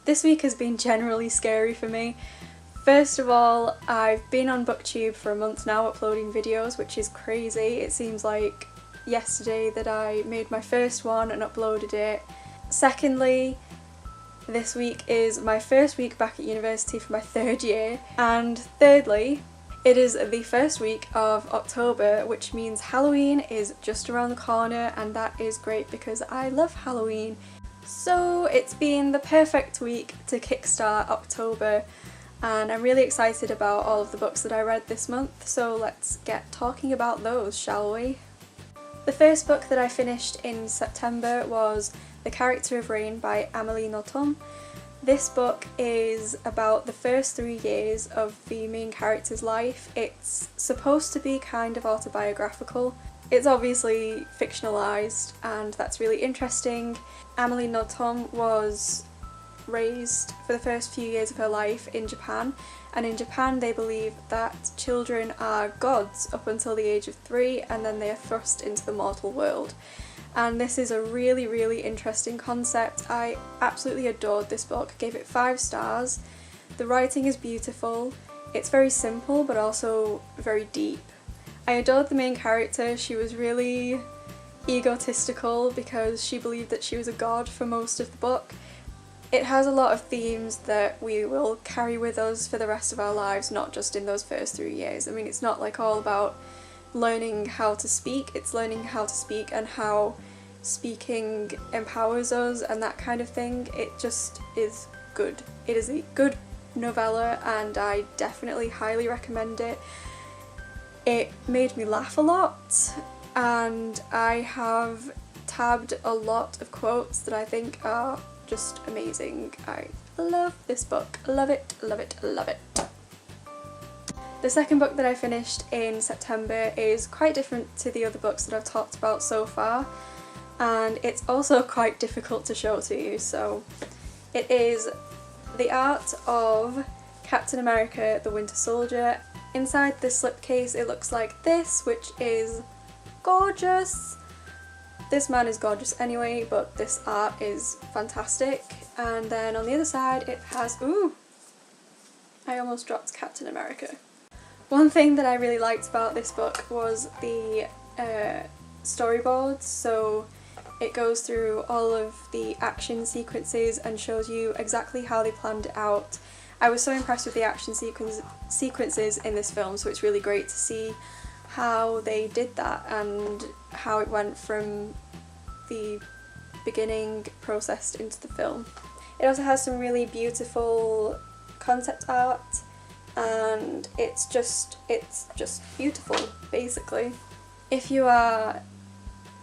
This week has been generally scary for me. First of all, I've been on BookTube for a month now uploading videos, which is crazy. It seems like yesterday that I made my first one and uploaded it. Secondly, this week is my first week back at university for my third year. And thirdly, it is the first week of October, which means Halloween is just around the corner, and that is great because I love Halloween. So it's been the perfect week to kickstart October, and I'm really excited about all of the books that I read this month, so let's get talking about those, shall we? The first book that I finished in September was The Character of Rain by Amélie Nothomb. This book is about the first 3 years of the main character's life. It's supposed to be kind of autobiographical. It's obviously fictionalised, and that's really interesting. Amélie Nothomb was raised for the first few years of her life in Japan, and in Japan they believe that children are gods up until the age of 3 and then they are thrust into the mortal world. And this is a really, really interesting concept. I absolutely adored this book, gave it 5 stars. The writing is beautiful, it's very simple but also very deep. I adored the main character. She was really egotistical because she believed that she was a god for most of the book. It has a lot of themes that we will carry with us for the rest of our lives, not just in those first 3 years. I mean, it's not like all about learning how to speak, it's learning how to speak and how speaking empowers us and that kind of thing. It just is good. It is a good novella and I definitely highly recommend it. It made me laugh a lot, and I have tabbed a lot of quotes that I think are just amazing. I love this book. Love it, love it, love it. The second book that I finished in September is quite different to the other books that I've talked about so far, and it's also quite difficult to show to you. So it is The Art of Captain America the Winter Soldier. Inside this slipcase it looks like this, which is gorgeous. This man is gorgeous anyway, but this art is fantastic. And then on the other side it has, ooh, I almost dropped Captain America. One thing that I really liked about this book was the storyboards. So it goes through all of the action sequences and shows you exactly how they planned it out. I was so impressed with the action sequences in this film, so it's really great to see how they did that and how it went from the beginning processed into the film. It also has some really beautiful concept art, and it's just beautiful, basically. If you are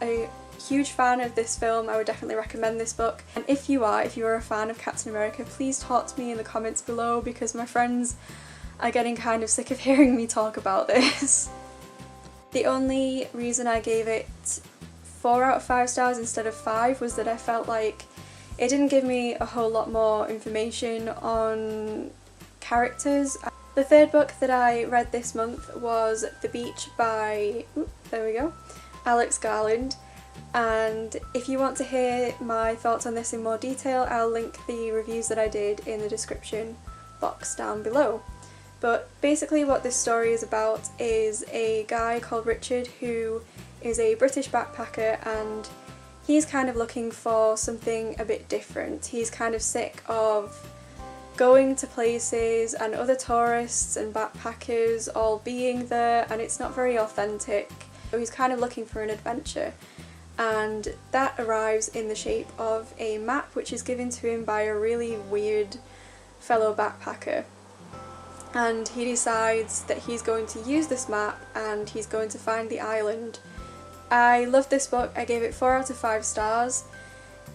a huge fan of this film, I would definitely recommend this book. And if you are a fan of Captain America, please talk to me in the comments below, because my friends are getting kind of sick of hearing me talk about this. The only reason I gave it 4 out of 5 stars instead of 5 was that I felt like it didn't give me a whole lot more information on characters. The third book that I read this month was The Beach by, there we go, Alex Garland. And if you want to hear my thoughts on this in more detail, I'll link the reviews that I did in the description box down below. But basically what this story is about is a guy called Richard who is a British backpacker, and he's kind of looking for something a bit different. He's kind of sick of going to places and other tourists and backpackers all being there, and it's not very authentic. So he's kind of looking for an adventure. And that arrives in the shape of a map which is given to him by a really weird fellow backpacker. And he decides that he's going to use this map and he's going to find the island. I love this book. I gave it 4 out of 5 stars.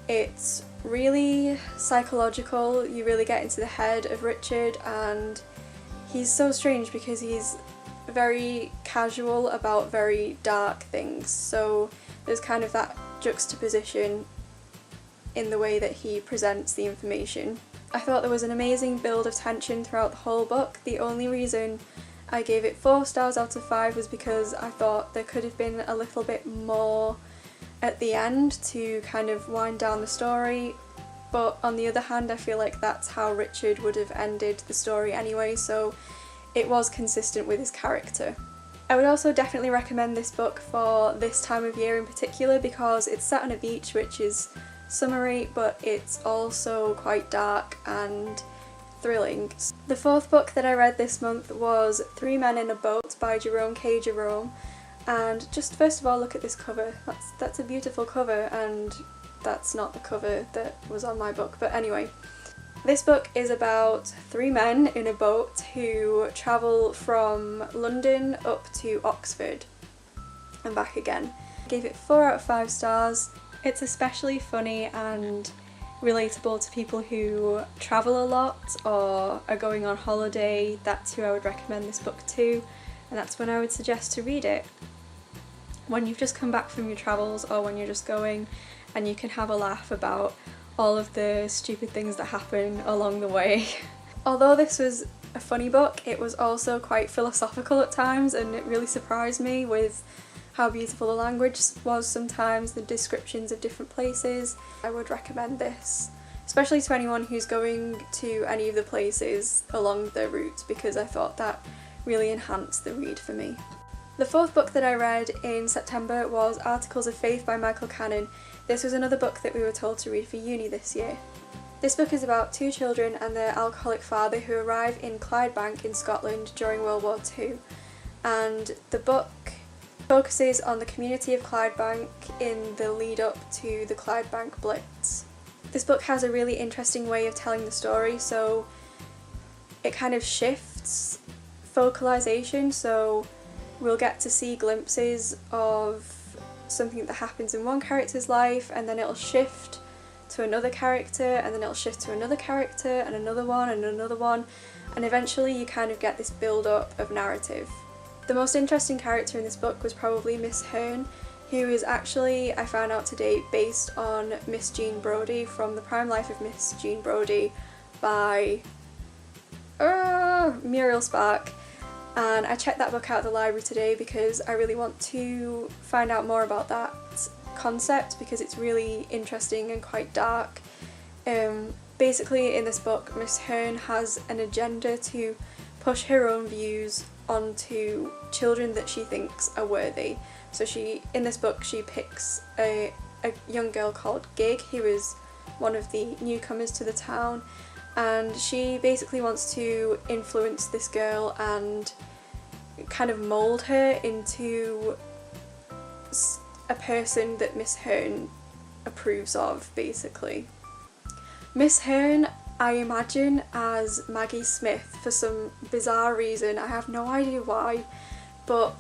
It's really psychological. You really get into the head of Richard, and he's so strange because he's very casual about very dark things. So there's kind of that juxtaposition in the way that he presents the information. I thought there was an amazing build of tension throughout the whole book. The only reason I gave it 4 stars out of 5 was because I thought there could have been a little bit more at the end to kind of wind down the story. but on the other hand I feel like that's how Richard would have ended the story anyway, so it was consistent with his character. I would also definitely recommend this book for this time of year in particular because it's set on a beach, which is summery, but it's also quite dark and thrilling. The fourth book that I read this month was Three Men in a Boat by Jerome K. Jerome, and just first of all look at this cover. That's a beautiful cover, and that's not the cover that was on my book, but anyway. This book is about three men in a boat who travel from London up to Oxford and back again. I gave it 4 out of 5 stars. It's especially funny and relatable to people who travel a lot or are going on holiday. That's who I would recommend this book to, and that's when I would suggest to read it. When you've just come back from your travels or when you're just going and you can have a laugh about all of the stupid things that happen along the way. Although this was a funny book, it was also quite philosophical at times, and it really surprised me with how beautiful the language was sometimes, the descriptions of different places. I would recommend this, especially to anyone who's going to any of the places along the route, because I thought that really enhanced the read for me. The fourth book that I read in September was Articles of Faith by McKellen. This was another book that we were told to read for uni this year. This book is about 2 children and their alcoholic father who arrive in Clydebank in Scotland during World War II, and the book focuses on the community of Clydebank in the lead up to the Clydebank Blitz. This book has a really interesting way of telling the story, so it kind of shifts focalization, so we'll get to see glimpses of something that happens in one character's life, and then it'll shift to another character, and then it'll shift to another character and another one and another one, and eventually you kind of get this build up of narrative. The most interesting character in this book was probably Miss Hearn, who is actually, I found out today, based on Miss Jean Brodie from The Prime Life of Miss Jean Brodie by Muriel Spark. And I checked that book out at the library today because I really want to find out more about that concept because it's really interesting and quite dark. Basically in this book, Miss Hearn has an agenda to push her own views onto children that she thinks are worthy. So in this book she picks a young girl called Gig, who is one of the newcomers to the town, and she basically wants to influence this girl and kind of mould her into a person that Miss Hearn approves of, basically. Miss Hearn I imagine as Maggie Smith for some bizarre reason. I have no idea why, but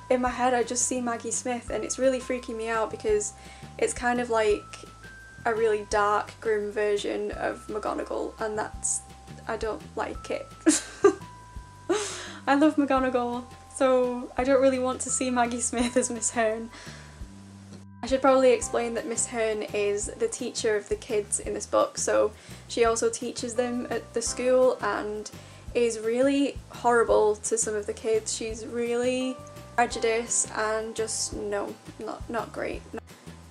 in my head I just see Maggie Smith, and it's really freaking me out because it's kind of like a really dark, grim version of McGonagall, and I don't like it. I love McGonagall, so I don't really want to see Maggie Smith as Miss Hearn. I should probably explain that Miss Hearn is the teacher of the kids in this book, so she also teaches them at the school and is really horrible to some of the kids. She's really prejudiced and just not great.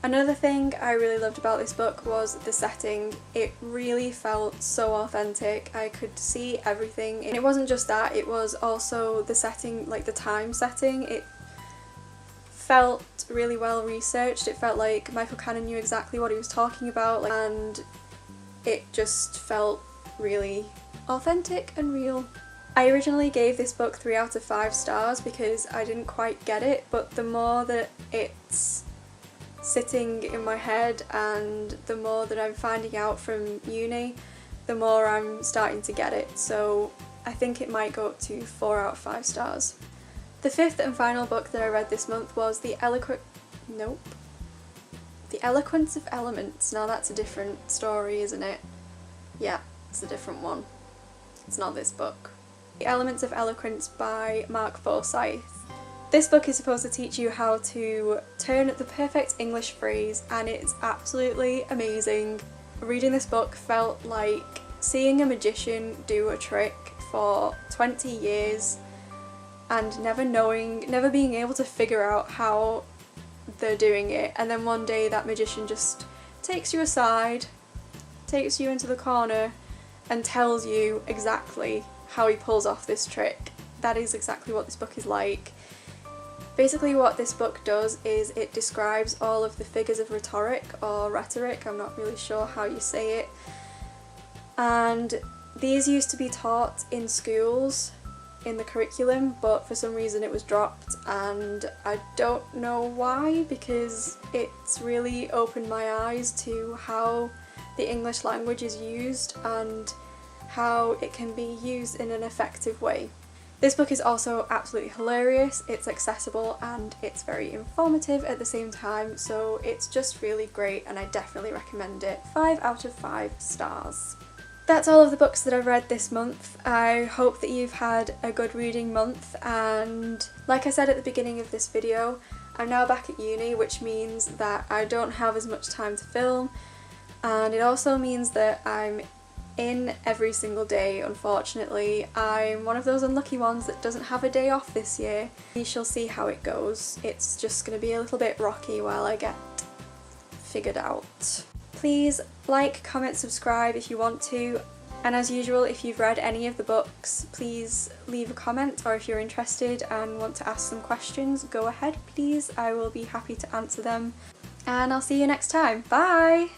Another thing I really loved about this book was the setting. It really felt so authentic. I could see everything. And it wasn't just that, it was also the setting, like the time setting. It felt really well researched. It felt like Michael Cannon knew exactly what he was talking about, and it just felt really authentic and real. I originally gave this book 3 out of 5 stars because I didn't quite get it, but the more that it's sitting in my head and the more that I'm finding out from uni, the more I'm starting to get it, so I think it might go up to 4 out of 5 stars. The fifth and final book that I read this month was The Eloquence of Elements. Now that's a different story, isn't it? Yeah, it's a different one. It's not this book. The Elements of Eloquence by Mark Forsyth. This book is supposed to teach you how to turn the perfect English phrase, and it's absolutely amazing. Reading this book felt like seeing a magician do a trick for 20 years and never being able to figure out how they're doing it, and then one day that magician just takes you aside, takes you into the corner and tells you exactly how he pulls off this trick. That is exactly what this book is like. Basically what this book does is it describes all of the figures of rhetoric, or rhetoric, I'm not really sure how you say it, and these used to be taught in schools in the curriculum, but for some reason it was dropped, and I don't know why, because it's really opened my eyes to how the English language is used and how it can be used in an effective way. This book is also absolutely hilarious, it's accessible and it's very informative at the same time, so it's just really great and I definitely recommend it. 5 out of 5 stars. That's all of the books that I've read this month. I hope that you've had a good reading month, and like I said at the beginning of this video, I'm now back at uni, which means that I don't have as much time to film, and it also means that I'm in every single day, unfortunately. I'm one of those unlucky ones that doesn't have a day off this year. We shall see how it goes. It's just going to be a little bit rocky while I get figured out. Please like, comment, subscribe if you want to, and as usual, if you've read any of the books, please leave a comment, or if you're interested and want to ask some questions, go ahead please, I will be happy to answer them. And I'll see you next time. Bye!